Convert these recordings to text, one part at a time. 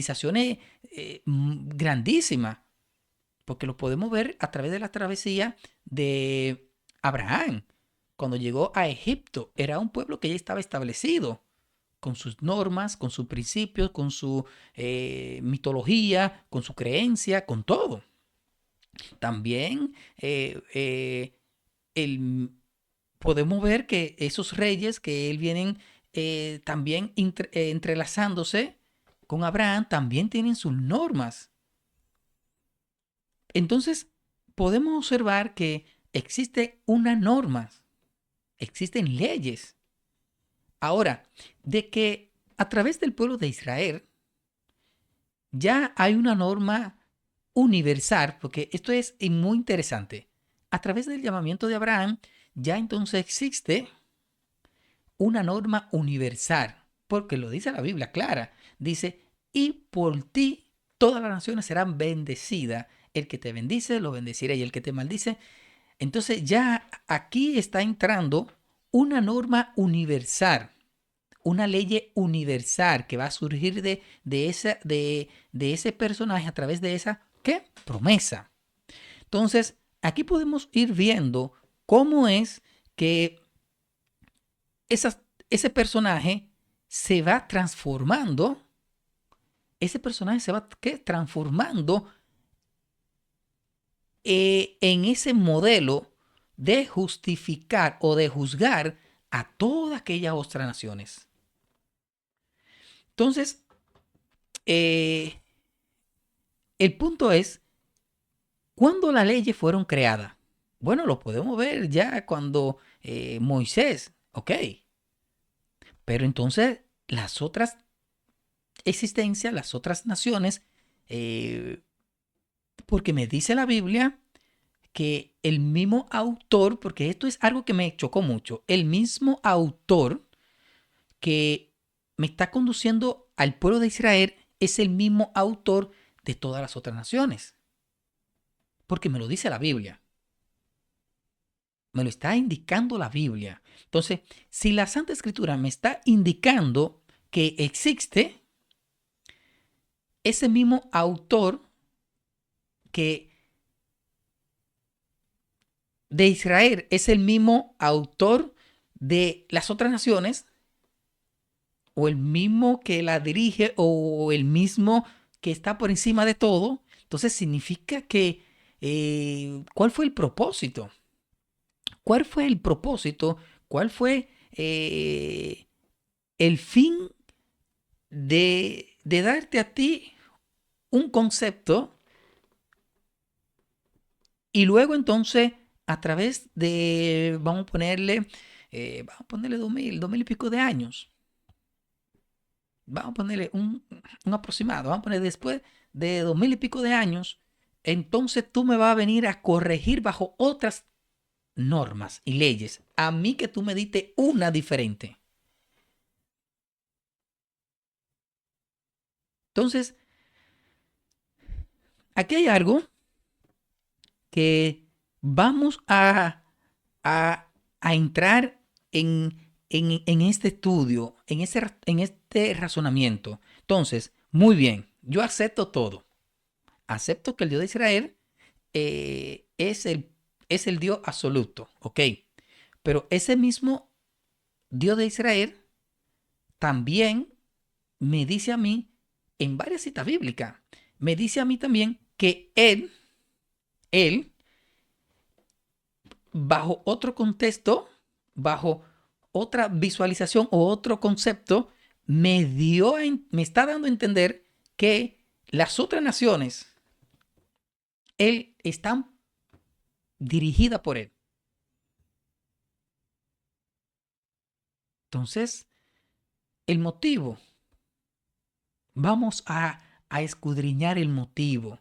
civilizaciones grandísimas, porque lo podemos ver a través de la travesía de Abraham. Cuando llegó a Egipto, era un pueblo que ya estaba establecido, con sus normas, con sus principios, con su mitología, con su creencia, con todo. También el, podemos ver que esos reyes que él vienen también entrelazándose con Abraham, también tienen sus normas. Entonces, podemos observar que existe una norma, existen leyes. Ahora, de que a través del pueblo de Israel ya hay una norma universal, porque esto es muy interesante. A través del llamamiento de Abraham, ya entonces existe una norma universal, porque lo dice la Biblia clara. Dice, y por ti todas las naciones serán bendecidas. El que te bendice, lo bendeciré, y el que te maldice. Entonces ya aquí está entrando una norma universal, una ley universal que va a surgir de ese personaje a través de esa, ¿qué? Promesa. Entonces, aquí podemos ir viendo cómo es que ese personaje se va transformando, ese personaje se va ¿qué? Transformando en ese modelo de justificar o de juzgar a todas aquellas otras naciones. Entonces, eh, el punto es, ¿cuándo las leyes fueron creadas? Bueno, lo podemos ver ya cuando Moisés, ok, pero entonces las otras existencias, las otras naciones, eh, porque me dice la Biblia que el mismo autor, porque esto es algo que me chocó mucho, el mismo autor que me está conduciendo al pueblo de Israel es el mismo autor de todas las otras naciones, porque me lo dice la Biblia, me lo está indicando la Biblia. Entonces, si la Santa Escritura me está indicando que existe ese mismo autor que de Israel es el mismo autor de las otras naciones, o el mismo que la dirige, o el mismo que está por encima de todo, entonces significa que, ¿cuál fue el propósito? ¿Cuál fue el propósito? ¿Cuál fue el fin de darte a ti un concepto y luego entonces a través de, vamos a ponerle 2000 y pico de años, vamos a ponerle un aproximado, vamos a poner después de 2000 y pico de años, entonces tú me vas a venir a corregir bajo otras normas y leyes, a mí que tú me diste una diferente. Entonces, aquí hay algo que vamos a, a entrar en este estudio, en este razonamiento. Entonces, muy bien, yo acepto todo. Acepto que el Dios de Israel es es el Dios absoluto, ¿ok? Pero ese mismo Dios de Israel también me dice a mí, en varias citas bíblicas, me dice a mí también que Él, bajo otro contexto, bajo otra visualización o otro concepto, me está dando a entender que las otras naciones, Él están dirigidas por Él. Entonces, el motivo, vamos a escudriñar el motivo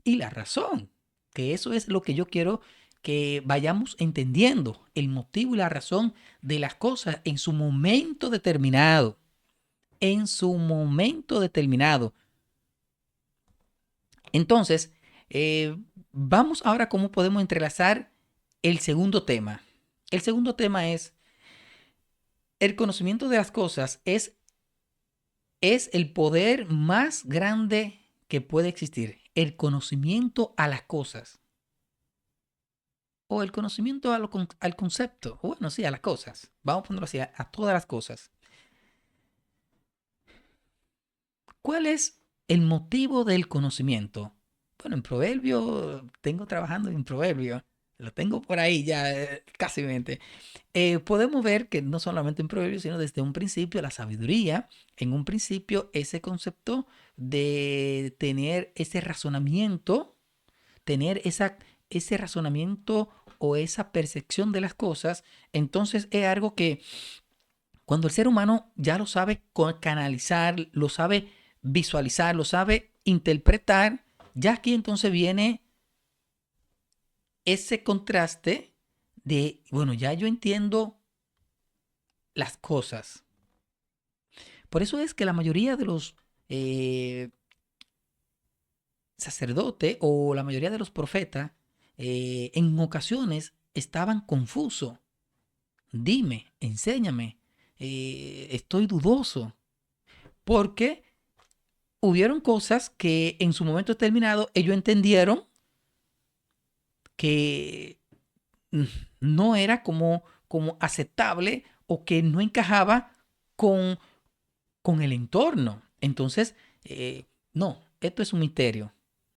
y la razón, que eso es lo que yo quiero que vayamos entendiendo, el motivo y la razón de las cosas en su momento determinado, en su momento determinado. Entonces, vamos ahora a cómo podemos entrelazar el segundo tema. El segundo tema es, el conocimiento de las cosas es es el poder más grande que puede existir, el conocimiento a las cosas. O el conocimiento al concepto. O bueno, sí, a las cosas. Vamos a ponerlo así, a todas las cosas. ¿Cuál es el motivo del conocimiento? Bueno, en Proverbio, tengo trabajando en Proverbio. Lo tengo por ahí ya casi mente. Podemos ver que no solamente en Proverbios, sino desde un principio la sabiduría, en un principio ese concepto de tener ese razonamiento, tener ese razonamiento o esa percepción de las cosas, entonces es algo que cuando el ser humano ya lo sabe canalizar, lo sabe visualizar, lo sabe interpretar, ya aquí entonces viene ese contraste de, bueno, ya yo entiendo las cosas. Por eso es que la mayoría de los sacerdotes o la mayoría de los profetas en ocasiones estaban confusos. Dime, enséñame, estoy dudoso. Porque hubieron cosas que en su momento determinado ellos entendieron que no era como aceptable o que no encajaba con, con el entorno. Entonces, no, esto es un misterio.